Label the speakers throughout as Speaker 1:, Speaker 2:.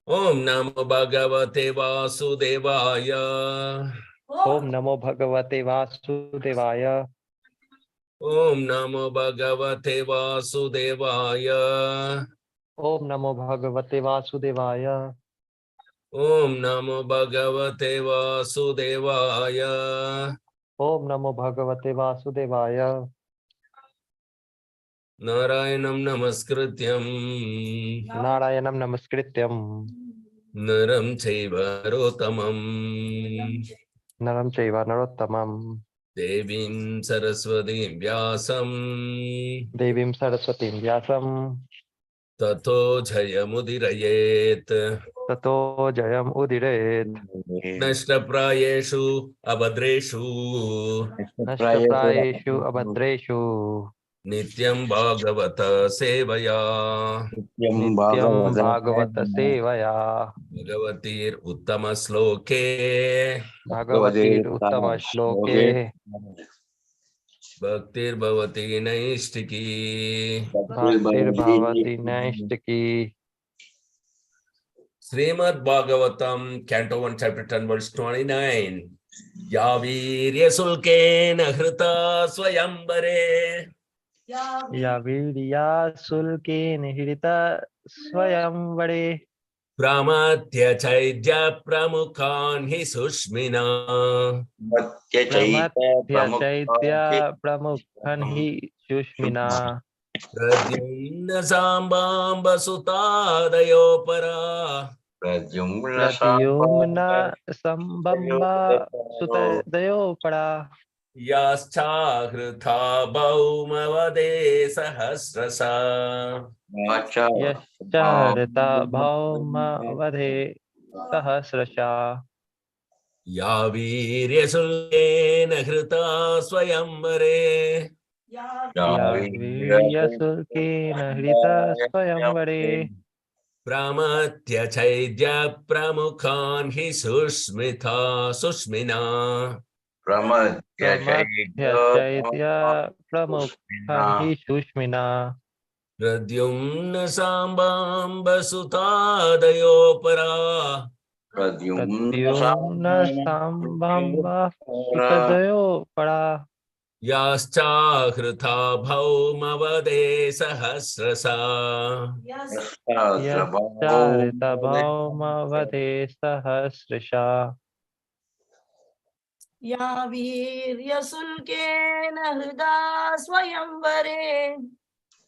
Speaker 1: Om Namo Bhagavate Vasudevaya.
Speaker 2: Om Namo Bhagavate Vasudevaya.
Speaker 1: Om Namo Bhagavate Vasudevaya.
Speaker 2: Om Namo Bhagavate Vasudevaya.
Speaker 1: Om Namo Bhagavate Vasudevaya.
Speaker 2: Om Namo Bhagavate Vasudevaya.
Speaker 1: Narayanam Namaskrityam
Speaker 2: Narayanam Namaskrityam
Speaker 1: Naram Chaiva Rotamam
Speaker 2: Naram Chaiva Narottamam
Speaker 1: Devim Saraswati Vyasam
Speaker 2: Devim Saraswatim Vyasam
Speaker 1: Tato Jayamudirayet
Speaker 2: Tato Jayam Udiret
Speaker 1: Nashtaprayeshu Abhadreshu
Speaker 2: Nashtaprayeshu Abhadreshu
Speaker 1: Nityam Bhagavata Sevaya
Speaker 2: Nityam Bhagavata Sevaya
Speaker 1: Bhagavatir Uttama Sloke
Speaker 2: Bhagavatir Uttama Shloke
Speaker 1: Bhaktir Bhavati Naistiki
Speaker 2: Bhaktir Bhavati Naistaki.
Speaker 1: Srimad Bhagavatam, Canto 1, Chapter 10, verse 29. Yavirya Sulkena Hrita Swayambare
Speaker 2: Yavirya Sulke Nihirita Swayamvare
Speaker 1: Pramatya Chaidya Pramukhan Hi Sushmina
Speaker 2: Pramatya Chaitya Pramukhan Hi Shushmina
Speaker 1: Pradyumna Sambamba Sutadayo
Speaker 2: Pradyumna Sambamba Sutadayo Pada
Speaker 1: Yaschahritha Bhaumavade Sahasrasa
Speaker 2: Yascharita Bhauma Vadhe Sahasrasha
Speaker 1: Yavirya Sulkena Hrita Swayambare
Speaker 2: Yavirya Sulkena Hrita Swayamvare
Speaker 1: Pramatya Chaidya Pramukhan Hi Sushmina
Speaker 2: Pramatya Chaitya Pramukhan Hi Shushmina
Speaker 1: Pradyumna Sambamba Sutadayo Para
Speaker 2: Pradyumna Sambhamba Sutadayo Pada
Speaker 1: Yaschahritha Bhaumavade Sahasrasa
Speaker 2: Yascharita Bhauma Vadhe Sahasrisha
Speaker 3: Yavirya Sulkena Hrida Swayamvare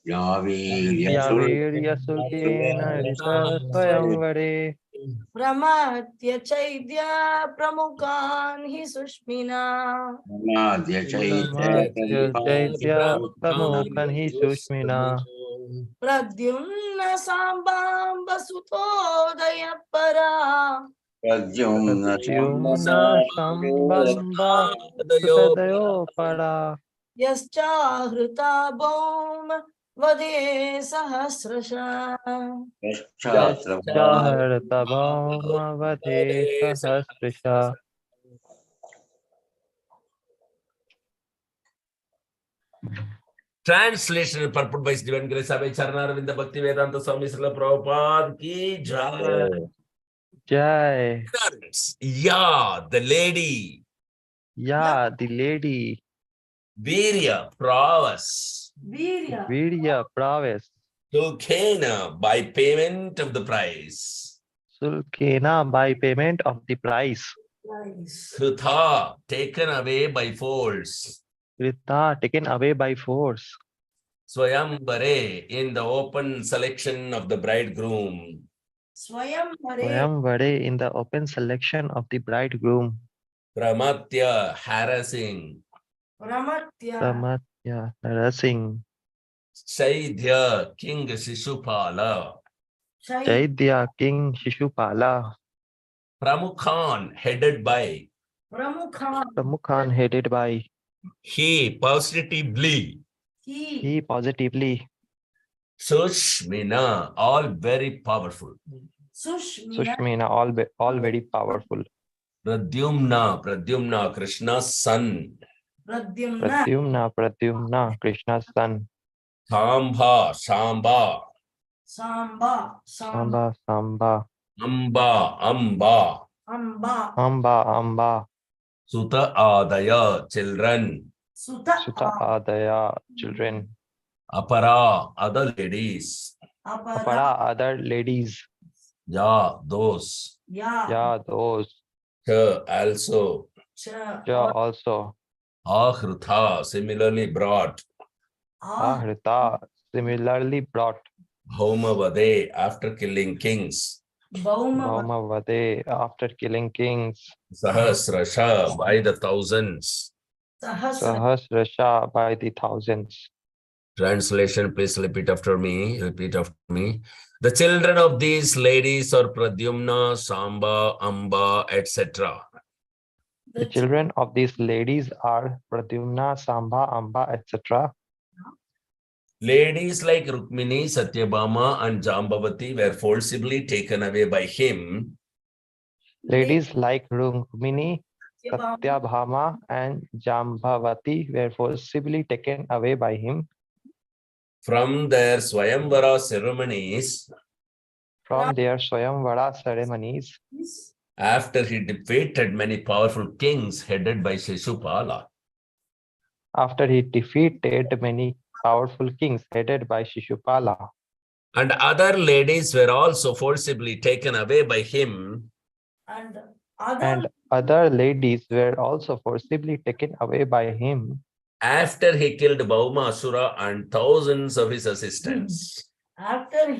Speaker 2: Yavirya Sulkena Hrita Swayamvare
Speaker 3: Pramatya Chaidya Pramukhan Hi Sushmina
Speaker 2: Pramatya Chaitya Pramukhan Hi Shushmina
Speaker 3: Pradyumna Sambamba Sutodaya Para
Speaker 2: Pradyumna Sambhamba Sutadayo Pada
Speaker 3: Yaschahritha Bhauma Vade Sahasrasha
Speaker 2: Yascharita Bhauma Vadhe Sahasrisha.
Speaker 1: Translation and purport by Divine Grace Abhay Charanavinda Bhakti Vedanta Swami Srila Prabhupada ki jai.
Speaker 2: Jai.
Speaker 1: Ya, the lady.
Speaker 2: Ya, the lady.
Speaker 1: Virya, prowess.
Speaker 2: Virya, prowess.
Speaker 1: Sulkena, by payment of the price.
Speaker 2: Sulkena, by payment of the price.
Speaker 1: Kritha, taken away by force.
Speaker 2: Krita, taken away by force.
Speaker 1: Swayambare, in the open selection of the bridegroom.
Speaker 2: Swayamvare, in the open selection of the bridegroom.
Speaker 1: Pramatya, harassing.
Speaker 2: Pramatya, harassing.
Speaker 1: Chaidya, King Shishupala.
Speaker 2: Chaitya, King Shishupala.
Speaker 1: Pramukhan, headed by.
Speaker 2: Pramukhan, headed by.
Speaker 1: He positively.
Speaker 2: He positively.
Speaker 1: Sushmina, all very powerful.
Speaker 2: Sushmina, all very powerful.
Speaker 1: Pradyumna, Krishna's son.
Speaker 2: Pradyumna, Krishna's son.
Speaker 1: Samba.
Speaker 2: Samba.
Speaker 1: Amba, Amba.
Speaker 3: Amba.
Speaker 2: Amba,
Speaker 1: Suta Adaya, children.
Speaker 3: Suta.
Speaker 2: Suta Adaya, children.
Speaker 1: Apara, other ladies.
Speaker 2: Apara, other ladies.
Speaker 1: Ya, those.
Speaker 2: Ya, those.
Speaker 1: Cha, also.
Speaker 2: Ja, also.
Speaker 1: Ahrutha, similarly brought.
Speaker 2: Ahrita, similarly brought.
Speaker 1: Bhaumavade, after killing kings.
Speaker 2: Bhaumavade, after killing kings.
Speaker 1: Sahasrasha, by the thousands.
Speaker 2: Sahasrasha, by the thousands.
Speaker 1: Translation, please repeat after me. Repeat after me. The children of these ladies are Pradyumna, Samba, Amba, etc.
Speaker 2: The children of these ladies are Pradyumna, Samba, Amba, etc.
Speaker 1: Ladies like Rukmini, Satyabhama, and Jambavati were forcibly taken away by him.
Speaker 2: Ladies like Rukmini, Satyabhama, and Jambavati were forcibly taken away by him
Speaker 1: From their Swayamvara ceremonies.
Speaker 2: From their Swayamvara ceremonies.
Speaker 1: After he defeated many powerful kings headed by Shishupala.
Speaker 2: After he defeated many powerful kings headed by Shishupala.
Speaker 1: And other ladies were also forcibly taken away by him.
Speaker 2: And other ladies were also forcibly taken away by him.
Speaker 1: After he killed Bhauma Asura and thousands of his assistants.
Speaker 2: After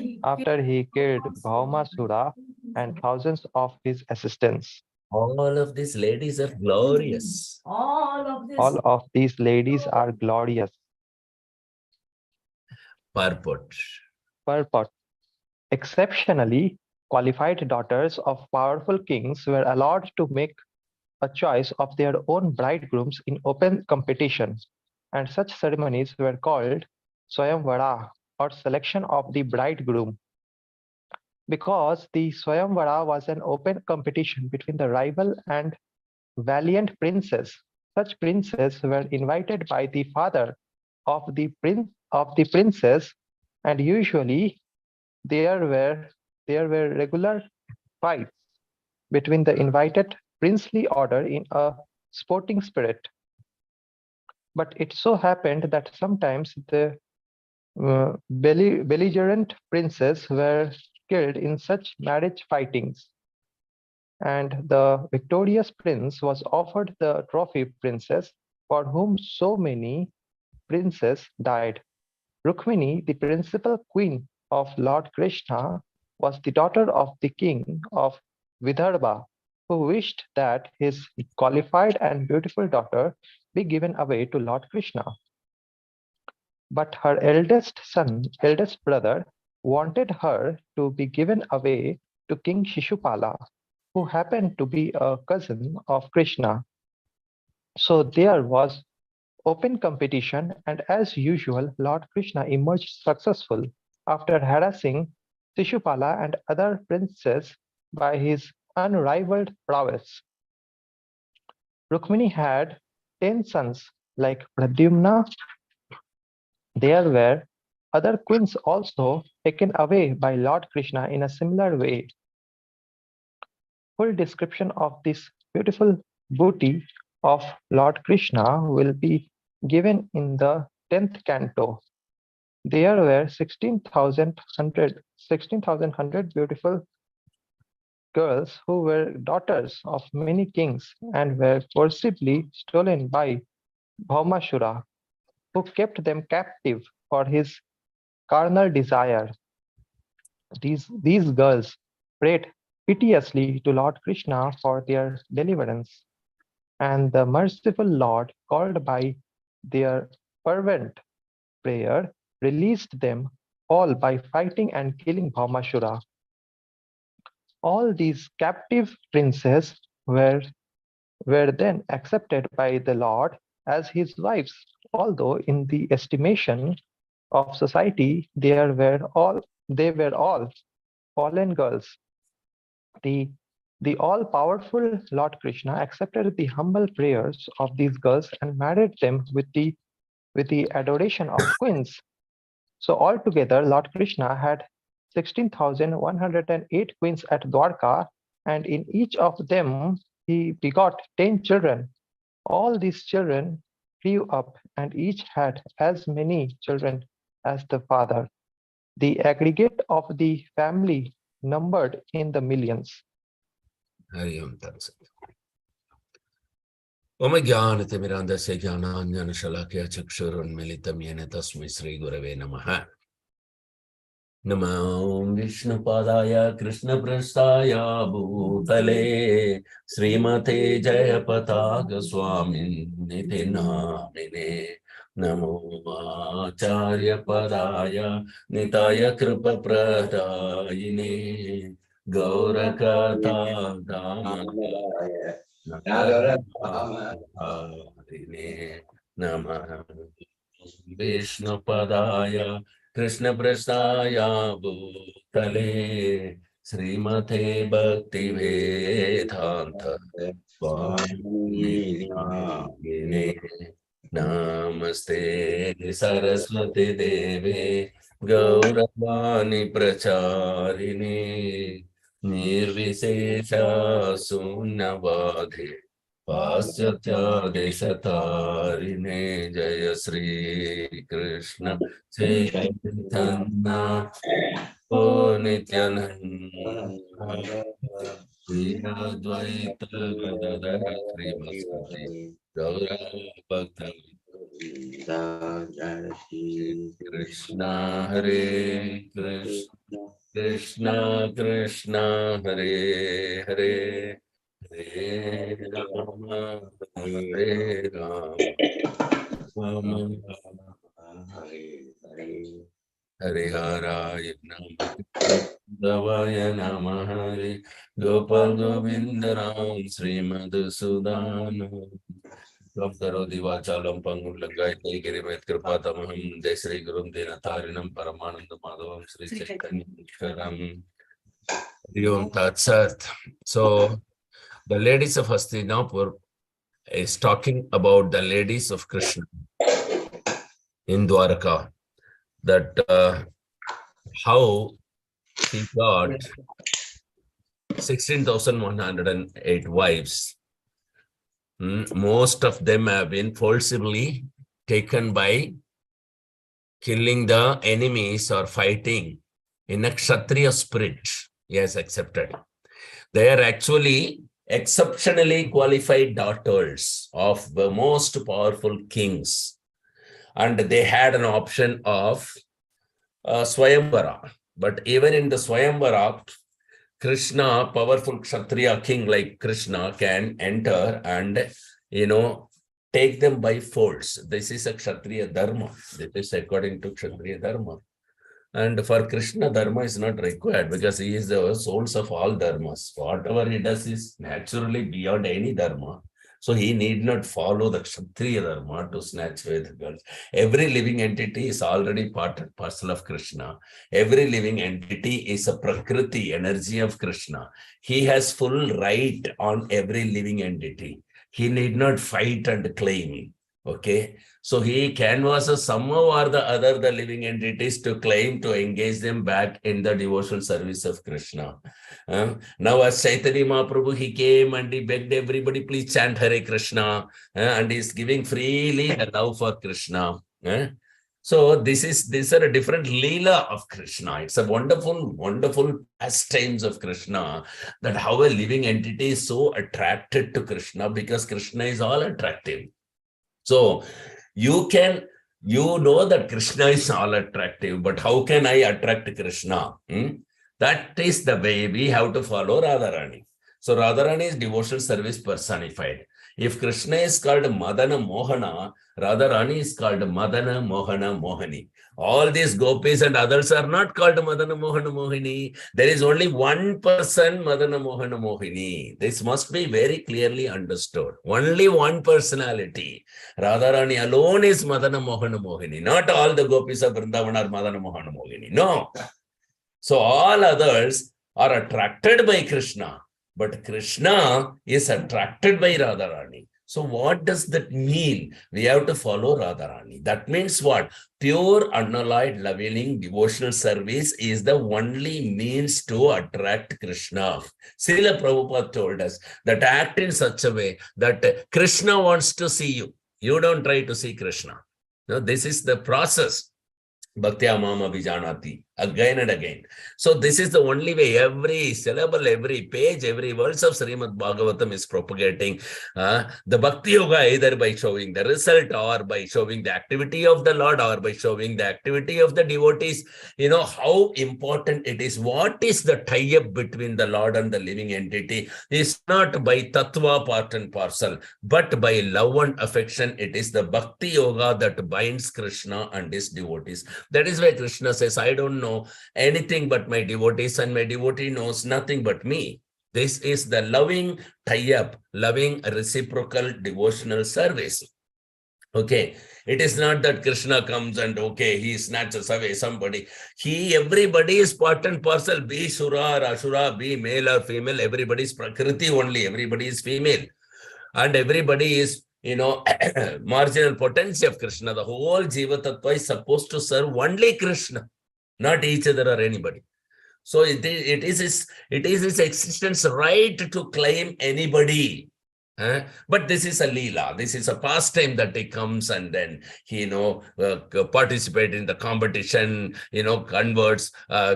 Speaker 2: he killed Bhaumasura and thousands of his assistants.
Speaker 1: All of these ladies are glorious.
Speaker 2: All of these ladies are glorious.
Speaker 1: Purport.
Speaker 2: Purport. Exceptionally qualified daughters of powerful kings were allowed to make a choice of their own bridegrooms in open competition, and such ceremonies were called Swayamvara, or selection of the bridegroom. Because the Swayamvara was an open competition between the rival and valiant princes, such princes were invited by the father of the princess, and usually there were regular fights between the invited princely order in a sporting spirit. But it so happened that sometimes the belligerent princes were killed in such marriage fightings, and the victorious prince was offered the trophy princess for whom so many princes died. Rukmini, the principal queen of Lord Krishna, was the daughter of the king of Vidarbha, who wished that his qualified and beautiful daughter be given away to Lord Krishna. But her eldest brother, wanted her to be given away to King Shishupala, who happened to be a cousin of Krishna. So there was open competition, and as usual, Lord Krishna emerged successful after harassing Shishupala and other princes by his unrivaled prowess. Rukmini had 10 sons like Pradyumna. There were other queens also taken away by Lord Krishna in a similar way. Full description of this beautiful booty of Lord Krishna will be given in the 10th canto. There were 16,100 beautiful girls who were daughters of many kings and were forcibly stolen by Bhaumashura, who kept them captive for his carnal desire. These girls prayed piteously to Lord Krishna for their deliverance, and the merciful Lord, called by their fervent prayer, released them all by fighting and killing Bhaumashura. All these captive princes were then accepted by the Lord as his wives, although in the estimation of society they were all fallen girls. The all-powerful Lord Krishna accepted the humble prayers of these girls and married them with the adoration of queens. So altogether, Lord Krishna had 16,108 queens at Dwarka, and in each of them he begot 10 children. All these children grew up and each had as many children as the father. The aggregate of the family numbered in the millions.
Speaker 1: Hari Om Tat Sat. Om Jnanatimirandasya Jnananjana Shalakya Chakshurunmilitam Yena Tasmai Sri Gurave Namaha. Namo Vishnu Padaya Krishna Prasthaya Bhutale Srimate Jayapataga Swami Niti Namine Namo Acharya Padaya Nitaya Kripa Pradayine Gaurakata Dhamaya Nagarane Namah Vishnu Padaya Krishna Prasthaya Bhutale Srimate Bhakti Vedanta Swami Namine Namaste Saraswati Deve Gauravani Pracharine Nirvisesha Sunnavadhi Paschatya Deshatarine Jaya Sri Krishna Chaitanya O Nityananda Shri Advaita Gadadhara Srimati Gaura Bhakta Krishna Hare Krishna Krishna Krishna Hare Hare Hare Rama Hare Rama Rama Hare Haraya Namah Namah Gopal Govinda Ram Srimad Sudana Karo Divachalam Pangulangai Girimet Kripatamaham Jai Sri Gurum Dinatarinam Paramananda Madhavam Sri Chaitanya Ishwaram Hari Om Tat Sat. So the ladies of Hastinapur is talking about the ladies of Krishna in Dwarka, that how he got 16,108 wives. Most of them have been forcibly taken by killing the enemies or fighting in a Kshatriya spirit. He has accepted. They are actually exceptionally qualified daughters of the most powerful kings. And they had an option of Swayamvara. But even in the Swayamvara, Krishna, powerful Kshatriya king like Krishna, can enter and, take them by force. This is a Kshatriya dharma. This is according to Kshatriya dharma. And for Krishna, dharma is not required because he is the source of all dharmas. Whatever he does is naturally beyond any dharma. So he need not follow the Kshatriya dharma to snatch away the girls. Every living entity is already part and parcel of Krishna. Every living entity is a Prakriti, energy of Krishna. He has full right on every living entity. He need not fight and claim. Okay. So he canvasses somehow or the other the living entities to claim to engage them back in the devotional service of Krishna. Now as Chaitanya Mahaprabhu, he came and he begged everybody, please chant Hare Krishna, and he's giving freely the love for Krishna. So these are a different Leela of Krishna. It's a wonderful, wonderful pastimes of Krishna, that how a living entity is so attracted to Krishna because Krishna is all attractive. So you know that Krishna is all attractive, but how can I attract Krishna? That is the way we have to follow Radharani. So Radharani is devotional service personified. If Krishna is called Madana Mohana, Radharani is called Madana Mohana Mohani. All these gopis and others are not called Madana Mohana Mohini. There is only one person, Madana Mohana Mohini. This must be very clearly understood. Only one personality. Radharani alone is Madana Mohana Mohini. Not all the gopis of Vrindavan are Madana Mohana Mohini. No. So all others are attracted by Krishna. But Krishna is attracted by Radharani. So what does that mean? We have to follow Radharani. That means what? Pure, unalloyed, loving, devotional service is the only means to attract Krishna. Srila Prabhupada told us that act in such a way that Krishna wants to see you. You don't try to see Krishna. No, this is the process. Bhaktya Mama Vijanati, again and again. So this is the only way. Every syllable, every page, every verse of Srimad Bhagavatam is propagating the Bhakti Yoga, either by showing the result or by showing the activity of the Lord or by showing the activity of the devotees. You know how important it is. What is the tie-up between the Lord and the living entity? It's not by tattva, part and parcel, but by love and affection. It is the Bhakti Yoga that binds Krishna and his devotees. That is why Krishna says, I don't know anything but my devotees, and my devotee knows nothing but me. This is the loving tie-up, loving reciprocal devotional service. Okay, it is not that Krishna comes and okay, he snatches away somebody. Everybody is part and parcel, be Sura or Ashura, be male or female, everybody is Prakriti only, everybody is female. And everybody is, marginal potency of Krishna. The whole Jiva Tattva is supposed to serve only Krishna, not each other or anybody. So it is his existence right to claim anybody. But this is a Leela. This is a pastime that he comes and then he, participate in the competition, converts,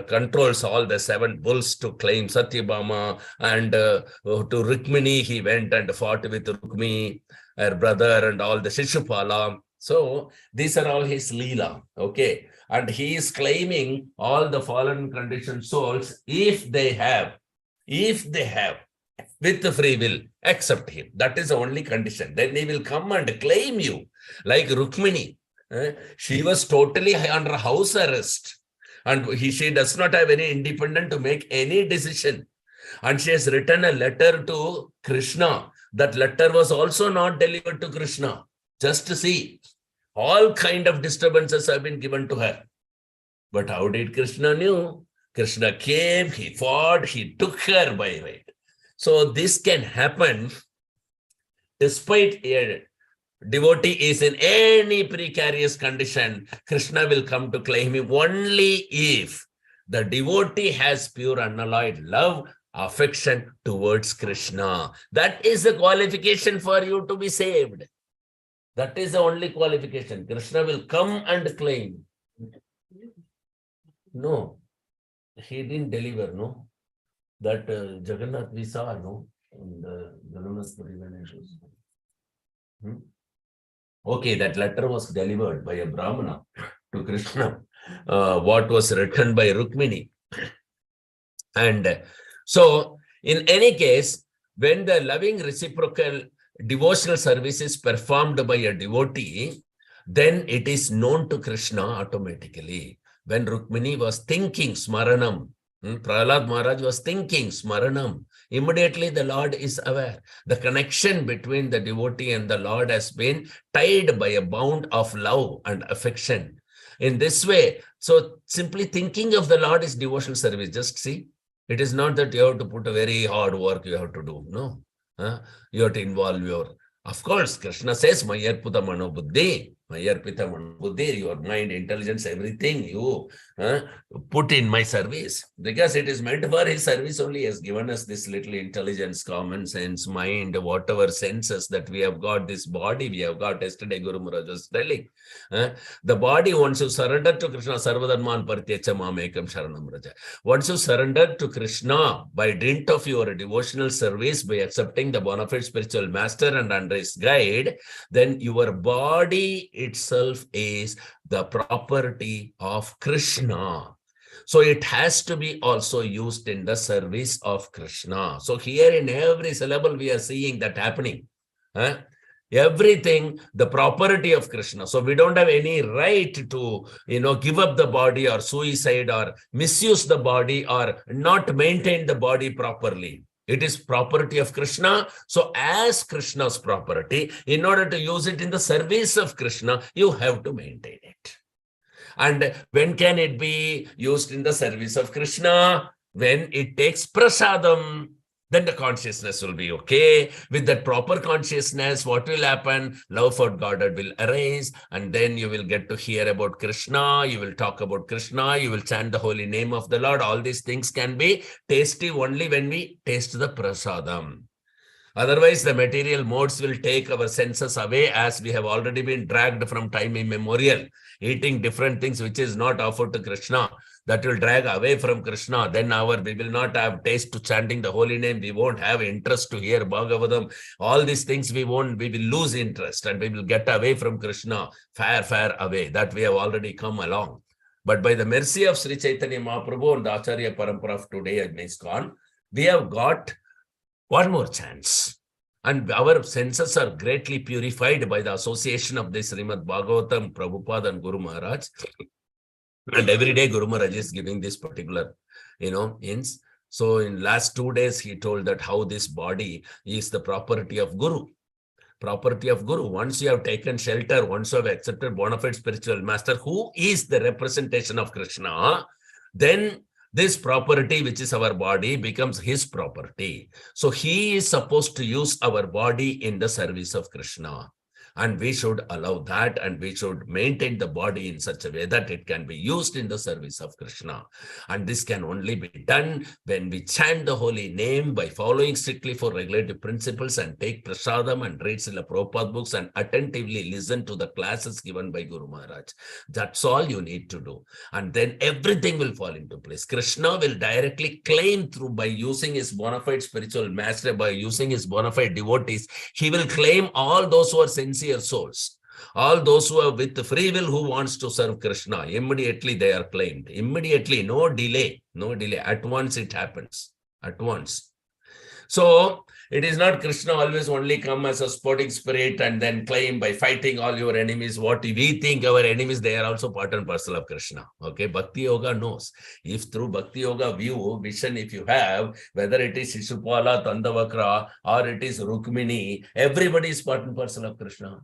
Speaker 1: controls all the 7 bulls to claim Satyabhama, and to Rukmini he went and fought with Rukmi, her brother, and all the Shishupala. So these are all his Leela, okay? And he is claiming all the fallen conditioned souls if they have, with the free will, accept him. That is the only condition. Then he will come and claim you. Like Rukmini, she was totally under house arrest. And she does not have any independence to make any decision. And she has written a letter to Krishna. That letter was also not delivered to Krishna. Just to see. All kind of disturbances have been given to her. But how did Krishna knew? Krishna came, he fought, he took her by right. So this can happen despite a devotee is in any precarious condition. Krishna will come to claim him only if the devotee has pure unalloyed love, affection towards Krishna. That is the qualification for you to be saved. That is the only qualification. Krishna will come and claim. No, he didn't deliver, no. That Jagannath we saw, no, in the Jagannath-puri when it was. Okay, that letter was delivered by a Brahmana to Krishna. What was written by Rukmini. And so, in any case, when the loving reciprocal devotional service is performed by a devotee, then it is known to Krishna automatically. When Rukmini was thinking Smaranam, Prahlad Maharaj was thinking Smaranam, immediately the Lord is aware. The connection between the devotee and the Lord has been tied by a bond of love and affection. In this way, so simply thinking of the Lord is devotional service. Just see, it is not that you have to put a very hard work you have to do. No, you have to involve your, of course, Krishna says, Mayarputa Mano Buddhi, Mayarpita Mano Buddhi, your mind, intelligence, everything you put in my service. Because it is meant for his service only. He has given us this little intelligence, common sense, mind, whatever senses that we have got, this body we have got. Yesterday Guru Maharaj was telling. The body, once you surrender to Krishna, Sarvadharman Partyecha Mamekam Sharanam Raja. Once you surrender to Krishna by dint of your devotional service, by accepting the bona fide spiritual master and under his guide, then your body itself is the property of Krishna. So it has to be also used in the service of Krishna. So here in every syllable we are seeing that happening. Everything, the property of Krishna. So we don't have any right to, give up the body or suicide or misuse the body or not maintain the body properly. It is property of Krishna. So as Krishna's property, in order to use it in the service of Krishna, you have to maintain it. And when can it be used in the service of Krishna? When it takes prasadam. then the consciousness will be okay. With that proper consciousness, what will happen? Love for Godhead will arise, and then you will get to hear about Krishna, you will talk about Krishna, you will chant the holy name of the Lord. All these things can be tasty only when we taste the prasadam. Otherwise, the material modes will take our senses away, as we have already been dragged from time immemorial, eating different things which is not offered to Krishna. That will drag away from Krishna. Then we will not have taste to chanting the holy name. We won't have interest to hear Bhagavatam. All these things we will lose interest, and we will get away from Krishna, far away. That we have already come along. But by the mercy of Sri Chaitanya Mahaprabhu and the Acharya Parampara of today at ISKCON, we have got one more chance. And our senses are greatly purified by the association of this Srimad Bhagavatam, Prabhupada and Guru Maharaj. And every day Guru Maharaj is giving this particular, hints. So in last 2 days, he told that how this body is the property of Guru. Property of Guru. Once you have taken shelter, once you have accepted bona fide spiritual master, who is the representation of Krishna, then this property, which is our body, becomes his property. So he is supposed to use our body in the service of Krishna. And we should allow that, and we should maintain the body in such a way that it can be used in the service of Krishna. And this can only be done when we chant the holy name by following strictly for regulative principles, and take prasadam and read Srila Prabhupada books, and attentively listen to the classes given by Guru Maharaj. That's all you need to do. And then everything will fall into place. Krishna will directly claim by using his bona fide spiritual master, by using his bona fide devotees, he will claim all those who are sincere souls, all those who are with free will, who wants to serve Krishna. Immediately they are claimed. Immediately, no delay. At once it happens. At once. So it is not Krishna always only come as a sporting spirit and then claim by fighting all your enemies. What we think our enemies, they are also part and parcel of Krishna. Okay, Bhakti Yoga knows. If through Bhakti Yoga vision, if you have, whether it is Shishupala, Tandavakra, or it is Rukmini, everybody is part and parcel of Krishna.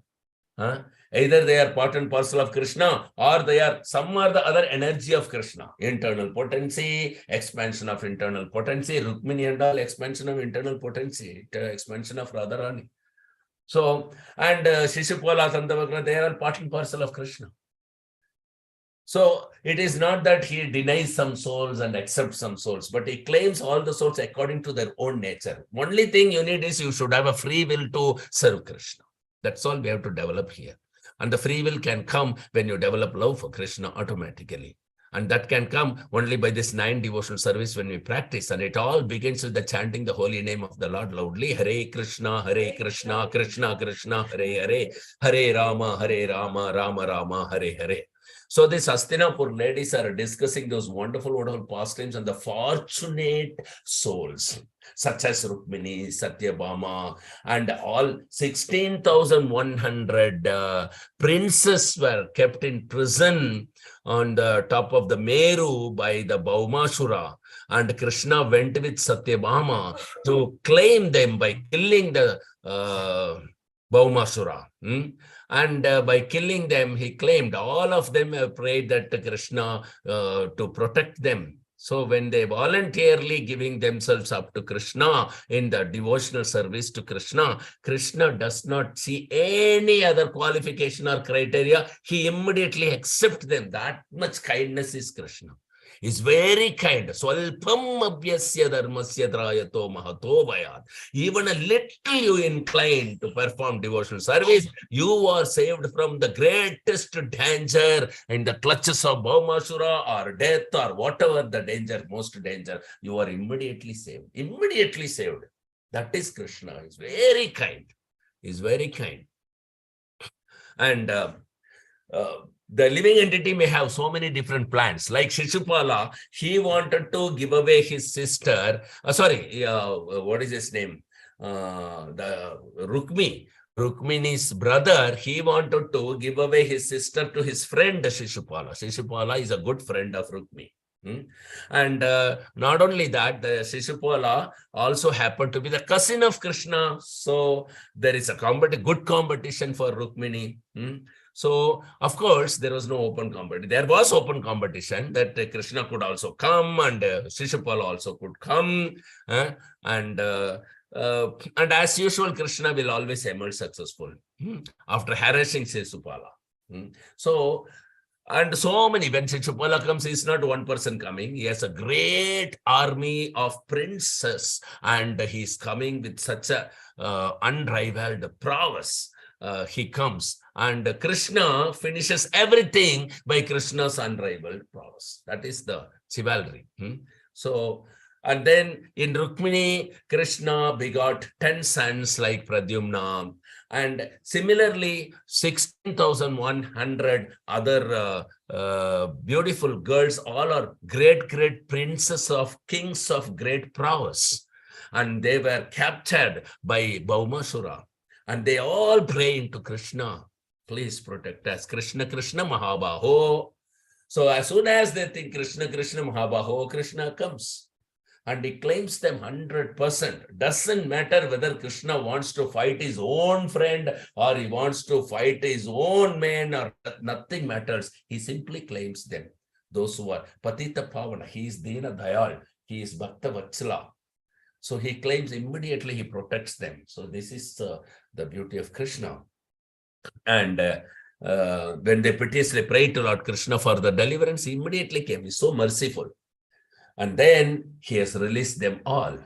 Speaker 1: Either they are part and parcel of Krishna, or they are some or the other energy of Krishna. Internal potency, expansion of internal potency, Rukmini and all, expansion of internal potency, expansion of Radharani. So, and Shishupala, Tandavakra, they are all part and parcel of Krishna. So it is not that he denies some souls and accepts some souls, but he claims all the souls according to their own nature. Only thing you need is you should have a free will to serve Krishna. That's all we have to develop here. And the free will can come when you develop love for Krishna automatically. And that can come only by this 9 devotional service when we practice. And it all begins with the chanting the holy name of the Lord loudly. Hare Krishna, Krishna Krishna, Hare Hare, Hare Rama, Rama Rama, Hare Hare. So these Hastinapur ladies are discussing those wonderful pastimes and the fortunate souls, such as Rukmini, Satyabhama, and all 16,100 princes were kept in prison on the top of the Meru by the Bhaumashura. And Krishna went with Satyabhama to claim them by killing the Bhaumashura. And by killing them, he claimed all of them have prayed that Krishna to protect them. So when they voluntarily giving themselves up to Krishna in the devotional service to Krishna, Krishna does not see any other qualification or criteria. He immediately accepts them. That much kindness is Krishna. Is very kind. Swalpam abhyasya dharmasya trayato mahato bhayat. Even a little you incline to perform devotional service, you are saved from the greatest danger in the clutches of Bhaumashura or death or whatever the danger, most danger. You are immediately saved. Immediately saved. That is Krishna. He's very kind. He's very kind. And the living entity may have so many different plans. Like Shishupala, he wanted to give away his sister. What is his name? The Rukmini's brother, he wanted to give away his sister to his friend Shishupala. Shishupala is a good friend of Rukmini. And not only that, the Shishupala also happened to be the cousin of Krishna. So there is a good competition for Rukmini. So, of course, there was no open competition. There was open competition that Krishna could also come and Shishupala also could come. And as usual, Krishna will always emerge successful after harassing Shishupala. So, and so many, when Shishupala comes, he's not one person coming. He has a great army of princes, and he's coming with such a unrivaled prowess. He comes, and Krishna finishes everything by Krishna's unrivaled prowess. That is the chivalry. So, and then in Rukmini, Krishna begot 10 sons like Pradyumna, and similarly 16,100 other beautiful girls. All are great princes of kings of great prowess, and they were captured by Baumasura. And they all pray into Krishna, please protect us. Krishna, Krishna, Mahabaho. So as soon as they think Krishna, Krishna, Mahabaho, Krishna comes. And he claims them 100%. Doesn't matter whether Krishna wants to fight his own friend or he wants to fight his own man, or nothing matters. He simply claims them. Those who are Patita Pavana, he is Dina Dayal, he is Bhakta Vatsala. So he claims immediately, he protects them. So this is the beauty of Krishna. And when they piteously prayed to Lord Krishna for the deliverance, he immediately came. He's so merciful. And then he has released them all.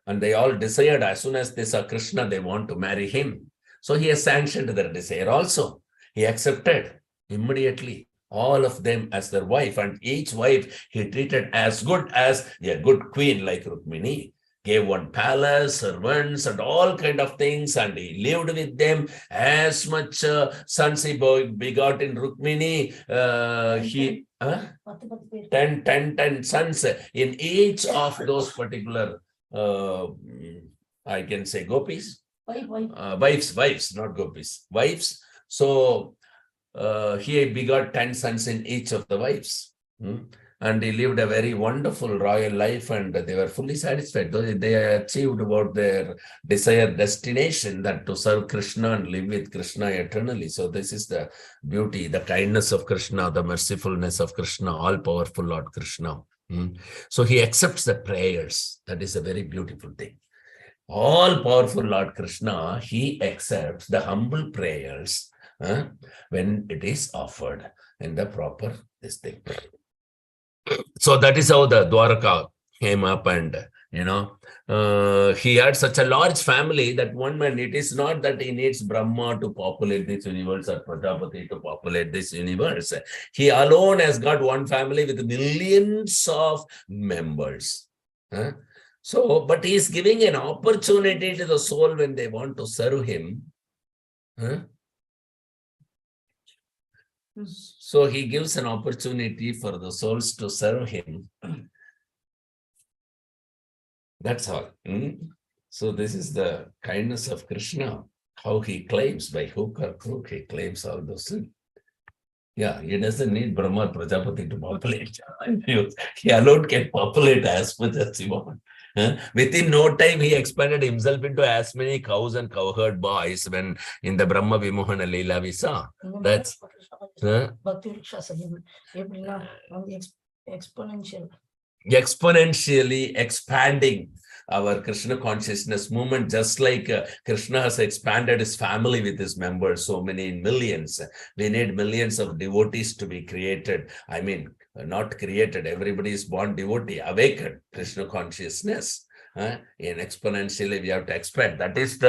Speaker 1: And they all desired, as soon as they saw Krishna, they want to marry him. So he has sanctioned their desire also. He accepted immediately all of them as their wife. And each wife he treated as good as a good queen like Rukmini. Gave one palace, servants, and all kind of things, and he lived with them. As much sons he begot in Rukmini, 10 sons in each of those particular, I can say gopis, wives, not gopis, wives. So he begot 10 sons in each of the wives. And he lived a very wonderful royal life, and they were fully satisfied. They achieved about their desired destination, that to serve Krishna and live with Krishna eternally. So this is the beauty, the kindness of Krishna, the mercifulness of Krishna, all-powerful Lord Krishna. So he accepts the prayers. That is a very beautiful thing. All-powerful Lord Krishna, he accepts the humble prayers when it is offered in the proper this thing. So that is how the Dwaraka came up, and he had such a large family that one man, it is not that he needs Brahma to populate this universe or Prajapati to populate this universe. He alone has got one family with millions of members. So, but he is giving an opportunity to the soul when they want to serve him. So he gives an opportunity for the souls to serve him. That's all. So this is the kindness of Krishna, how he claims by hook or crook, he claims all those things. Yeah, he doesn't need Brahma Prajapati to populate. He alone can populate as much as he wants. Within no time, he expanded himself into as many cows and cowherd boys when in the Brahma Vimohana Leela we saw. That's exponentially expanding our Krishna consciousness movement, just like Krishna has expanded his family with his members, so many in millions. We need millions of devotees to be created. I mean, not created, everybody is born devotee, awakened Krishna consciousness. In exponentially, we have to expand. That is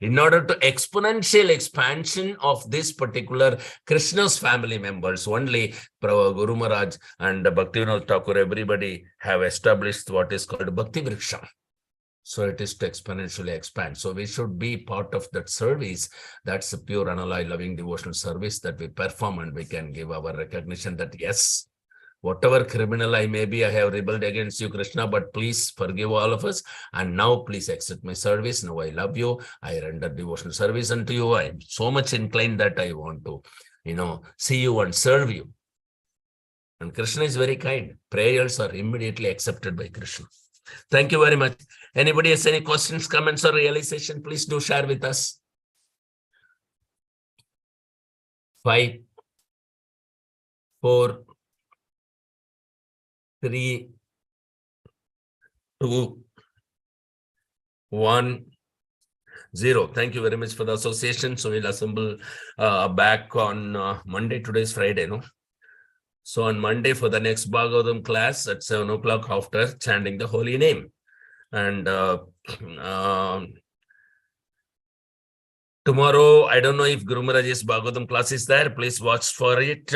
Speaker 1: in order to exponential expansion of this particular Krishna's family members, only Guru Maharaj and Bhaktivinoda Thakur, everybody have established what is called Bhakti Vriksha. So it is to exponentially expand. So we should be part of that service. That's a pure unalloyed loving devotional service that we perform, and we can give our recognition that yes, whatever criminal I may be, I have rebelled against you, Krishna, but please forgive all of us. And now please accept my service. Now I love you. I render devotional service unto you. I'm so much inclined that I want to, see you and serve you. And Krishna is very kind. Prayers are immediately accepted by Krishna. Thank you very much. Anybody has any questions, comments, or realization, please do share with us. 5, 4, 3, 2, 1, 0. Thank you very much for the association. So we'll assemble back on Monday. Today's Friday, no? So on Monday for the next Bhagavatam class at 7 o'clock after chanting the holy name. And tomorrow, I don't know if Guru Maharaj's Bhagavatam class is there. Please watch for it.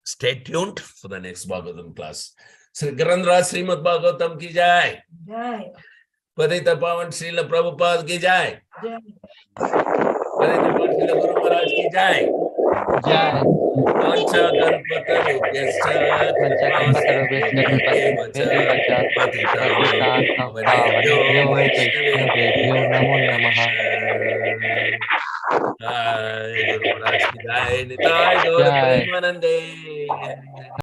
Speaker 1: Stay tuned for the next Bhagavatam class. Sri Grandra Srimad Bhagavatam ki jai.
Speaker 3: Jai.
Speaker 1: Padita Pavan Srila Prabhupada ki jai.
Speaker 3: Jai.
Speaker 1: Padita Pavan Srila Guru Maharaj ki jai.
Speaker 2: Jai.
Speaker 1: Pancha Kalpatarubhyascha
Speaker 2: Patitanam Vaishnavedyo Namo Namaha.
Speaker 1: Jai Guru Maharaj ki jai. Nitai Gaur
Speaker 2: Jai.
Speaker 1: Premanande.